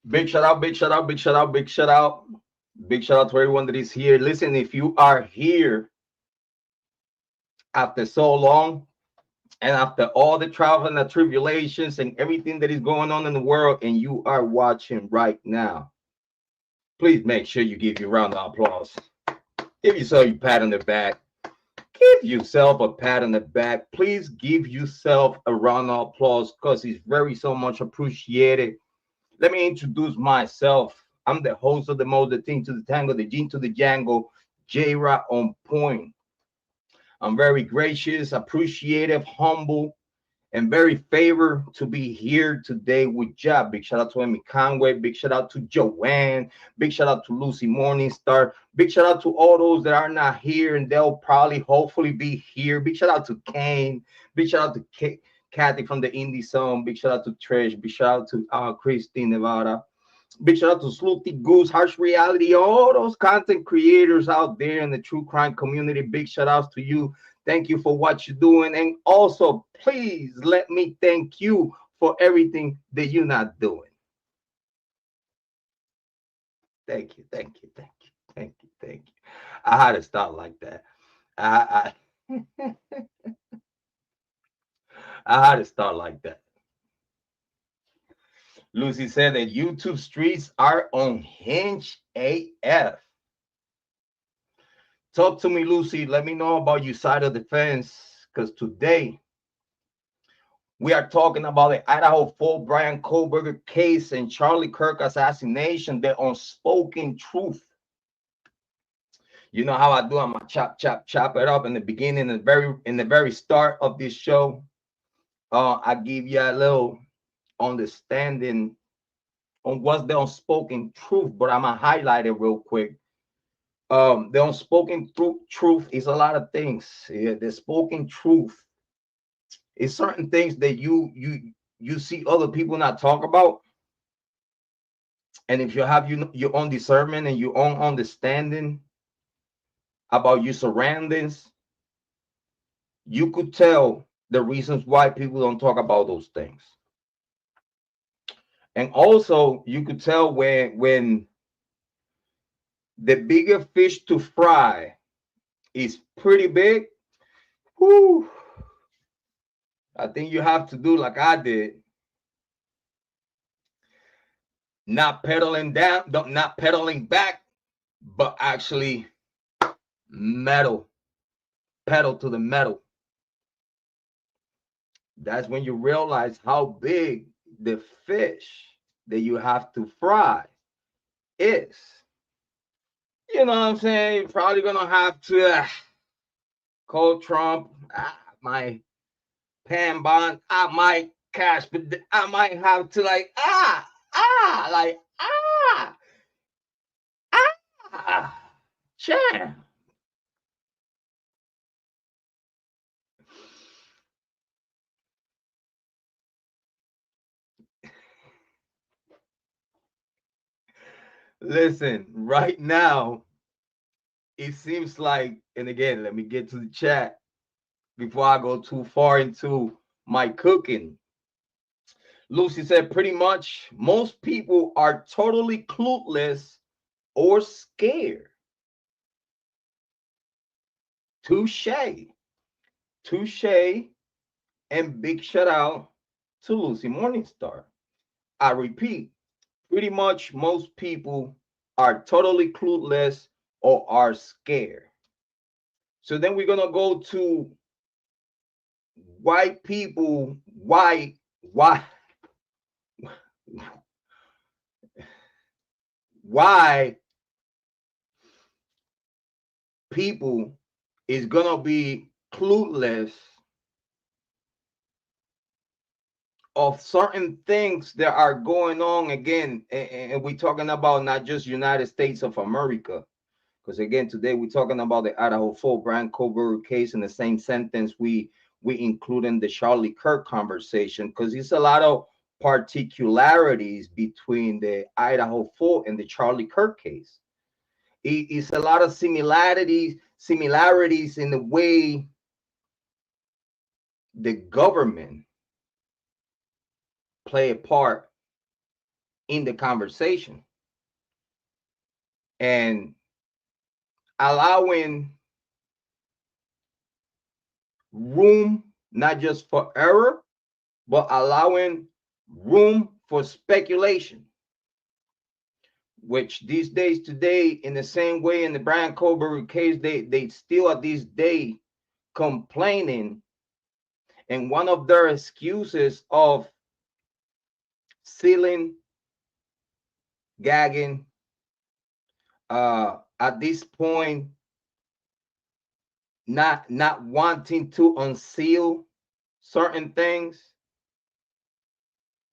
Big shout out, big shout out, big shout out, big shout out. Big shout out to everyone that is here. Listen, if you are here after so long and after all the travel and the tribulations and everything that is going on in the world, and you are watching right now, please make sure you give your round of applause. Give yourself a pat on the back. Give yourself a pat on the back. Please give yourself a round of applause because it's very so much appreciated. Let me introduce myself. I'm the host of the Mo, the Thing to the Tango, the Gene to the Django, Jrod on point. I'm very gracious, appreciative, humble, and very favored to be here today with Jrod. Big shout out to Amy Conway. Big shout out to Joanne. Big shout out to Lucy Morningstar. Big shout out to all those that are not here and they'll probably, hopefully, be here. Big shout out to Kane. Big shout out to Kathy from the Indie Zone. Big shout out to Trish. Big shout out to Christine Nevada. Big shout out to Sloopy Goose, Harsh Reality, all those content creators out there in the true crime community. Big shout outs to you. Thank you for what you're doing. And also, please let me thank you for everything that you're not doing. Thank you, thank you, thank you, thank you, thank you. I had to start like that. I I had to start like that. Lucy said that YouTube streets are on Hinge AF. Talk to me, Lucy. Let me know about your side of the fence, because today we are talking about the Idaho 4 Bryan Kohberger case and Charlie Kirk assassination, the unspoken truth. You know how I do. I'm gonna chop it up in the beginning, in the very start of this show. I give you a little understanding on what's the unspoken truth, but I'm gonna highlight it real quick. The unspoken truth is a lot of things. Yeah, the spoken truth is certain things that you see other people not talk about, and if you have your own discernment and your own understanding about your surroundings, you could tell the reasons why people don't talk about those things. And also you could tell when the bigger fish to fry is pretty big. Whew, I think you have to do like I did. Not pedaling down, not pedaling back, but actually pedal to the metal. That's when you realize how big the fish that you have to fry is. You know what I'm saying? You're probably gonna have to call Trump. My pan bond. I might cash, but I might have to like like Champ. Listen, right now, it seems like, and again, let me get to the chat before I go too far into my cooking. Lucy said, pretty much most people are totally clueless or scared. Touche. Touche. And big shout out to Lucy Morningstar. I repeat, pretty much most people are totally clueless or are scared. So then we're gonna go to white people. Why people is gonna be clueless of certain things that are going on again, and we're talking about not just United States of America, because again today we're talking about the Idaho 4 Bryan Kohberger case. In the same sentence we include in the Charlie Kirk conversation, because it's a lot of particularities between the Idaho 4 and the Charlie Kirk case. It's a lot of similarities in the way the government play a part in the conversation and allowing room not just for error, but allowing room for speculation, which these days today, in the same way in the Bryan Kohberger case, they still at this day complaining, and one of their excuses of sealing, gagging, at this point, not wanting to unseal certain things,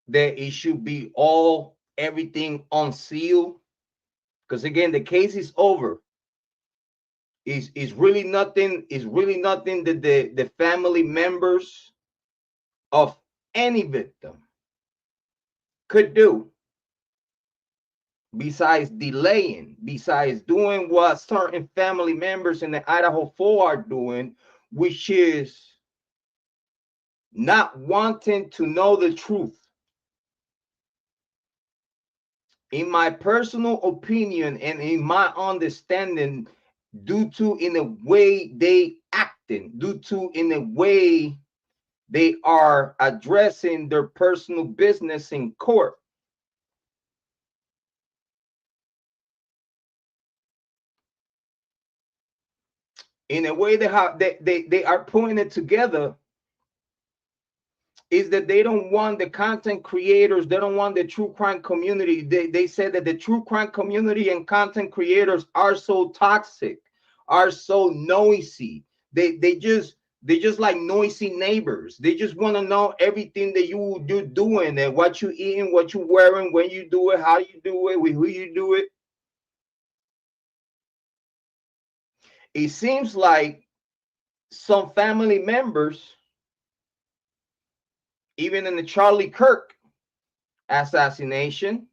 that it should be everything unsealed, because again, the case is over. Is really nothing that the family members of any victim could do besides delaying, besides doing what certain family members in the Idaho 4 are doing, which is not wanting to know the truth. In my personal opinion and in my understanding, due to in the way they acting, due to in the way they are addressing their personal business in court, in a way they are putting it together, is that they don't want the content creators, they don't want the true crime community. They said that the true crime community and content creators are so toxic, are so noisy. They just like noisy neighbors. They just want to know everything that you're doing, and what you eating, what you wearing, when you do it, how you do it, with who you do it. It seems like some family members, even in the Charlie Kirk assassination,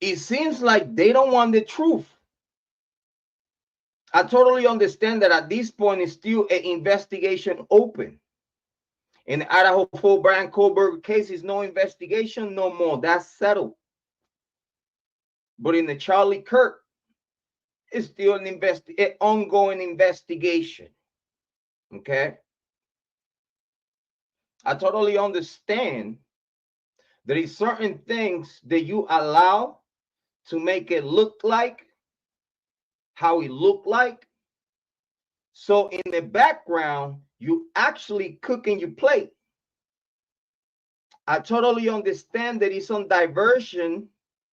it seems like they don't want the truth. I totally understand that at this point it's still an investigation open. In the Idaho 4 Bryan Kohberger case, is no investigation no more. That's settled. But in the Charlie Kirk, it's still an ongoing investigation. Okay? I totally understand there is certain things that you allow to make it look like how it looked like. So in the background, you actually cooking your plate. I totally understand that it's some diversion.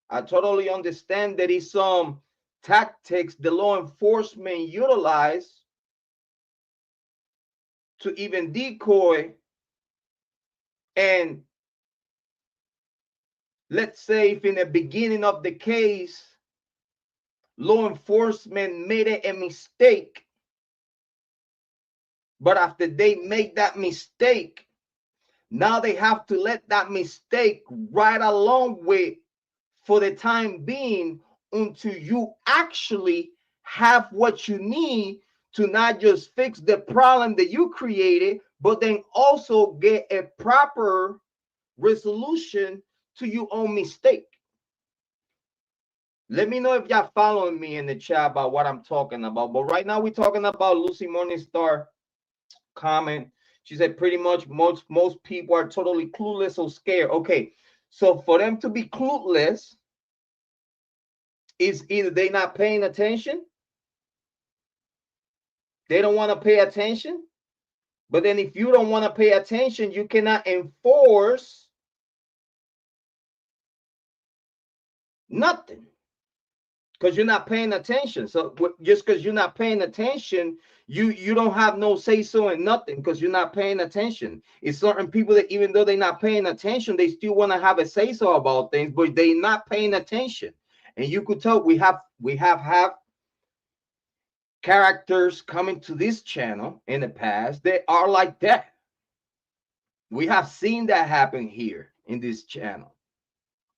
I totally understand that it's some tactics the law enforcement utilize to even decoy. And let's say if in the beginning of the case, law enforcement made a mistake, but after they make that mistake, now they have to let that mistake right along with for the time being until you actually have what you need to not just fix the problem that you created, but then also get a proper resolution to your own mistake. Let me know if y'all following me in the chat about what I'm talking about. But right now we're talking about Lucy Morningstar comment. She said pretty much most people are totally clueless or scared. Okay, so for them to be clueless is either they not paying attention, they don't want to pay attention. But then if you don't want to pay attention, you cannot enforce nothing because you're not paying attention. So just because you're not paying attention, you don't have no say so in nothing because you're not paying attention. It's certain people that even though they're not paying attention, they still want to have a say so about things, but they're not paying attention. And you could tell we have characters coming to this channel in the past that are like that. We have seen that happen here in this channel.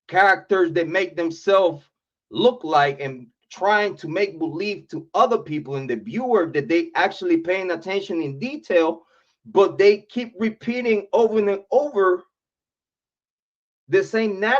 Characters that make themselves look like and trying to make believe to other people and the viewer that they actually paying attention in detail, but they keep repeating over and over the same narrative.